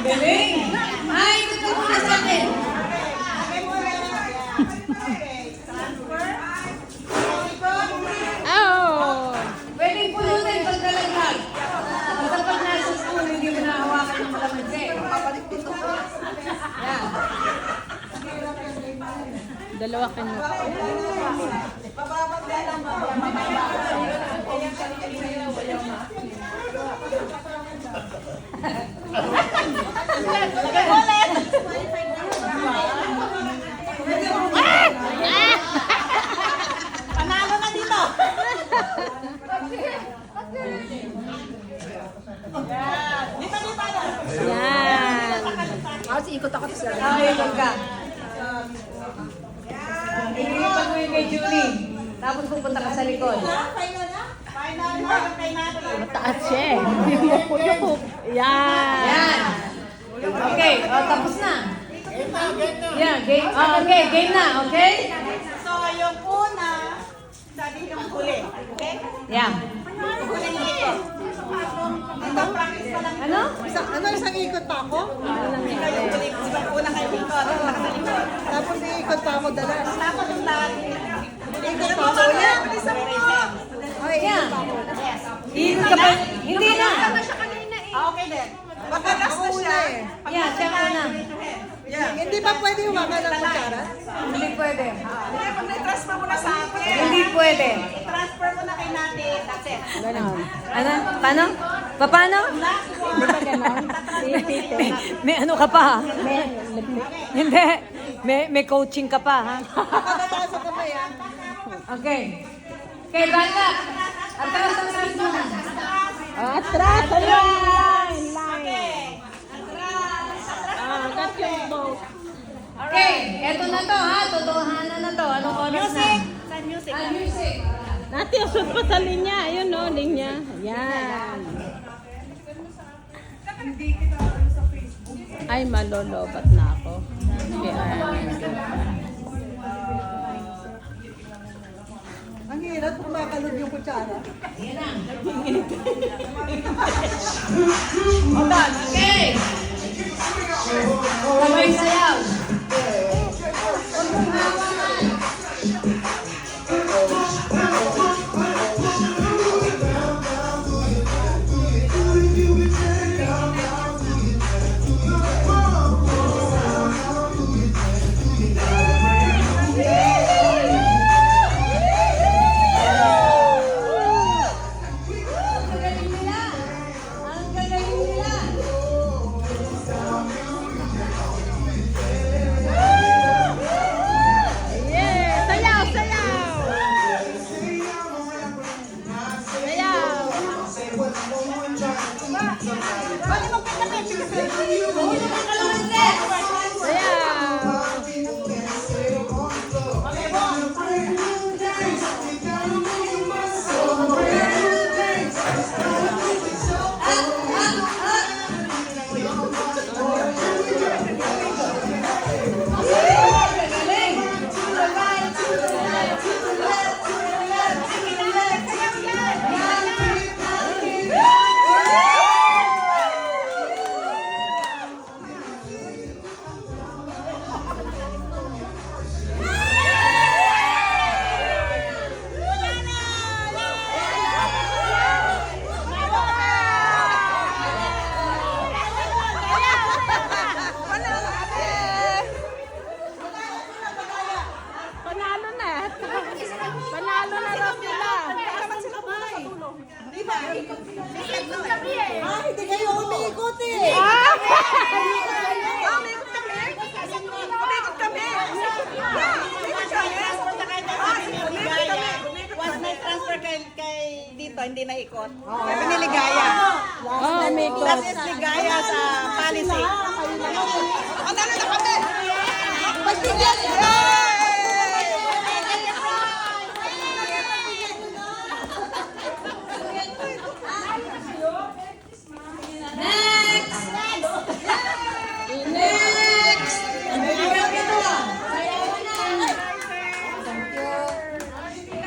Galing! Ay, ito po na sa akin. Oh! Pwedeng pulutin pag nalaglag. Basta pag nasa school, hindi mo nahawakan ng malamig eh. Yan. Dalawa ka na. Panalo na dito. Dito. Yan. Ikot ka. Ilipat mo yung kay Julie. Tapos pupunta ka sa likod. Final na kay natin. Mataas siya eh. Yuko. Yan. Yan. Okay, tapos na. Yan, game. Okay, game na, okay? So, yung una, sabi yung huli. Okay? Yan. Huling ikot. Ito, practice pa lang. Ano? Isang ikot pa ako? Ikaw yung huli. Diba, una kayo ikot. Nakasalikot. Tapos iikot pa ako dalas. Tapos yung lahat. Ikot pa ako ulit. Okay, yan. Ikot ka pa. Hindi na. Okay din. Baka last na siya. Yan, siya ka na. Hindi ba pwede huwakan ng kutsara? Hindi pwede. Hindi, pag na-transfer mo na sa akin. Hindi pwede. Transfer mo na kay natin. That's it. Ganon. Ano? Paano? Paano? Di ba ganon? May ano ka pa ha? Hindi. May coaching ka pa ha? Nakataas sa kamay ah. Okay. Okay, back up. Atras muna. Atras! Line! Okay. Ah, got yung boat. Okay, eto na to ha. Totohanan na to. Anong oras na? Sa music. Music. Nati, usod pa sa linya. Ayun o, linya. Yan. Ay, malolobat na ako. Kaya, Ang hirap kumakalog yung kutsara. Okay. Sabay sayaw. Ang gagaling nila. yeah! Sayaw! Sayaw! Sayaw! Sayaw! Panalo na. Panalo na raw sila. Ah, hindi kayo umiikot eh. Once na-transfer kay dito, hindi na ikot. Sabi ni Ligaya. Oh, may That is Ligaya sa policy. Panalo na kami! Pagtigyan!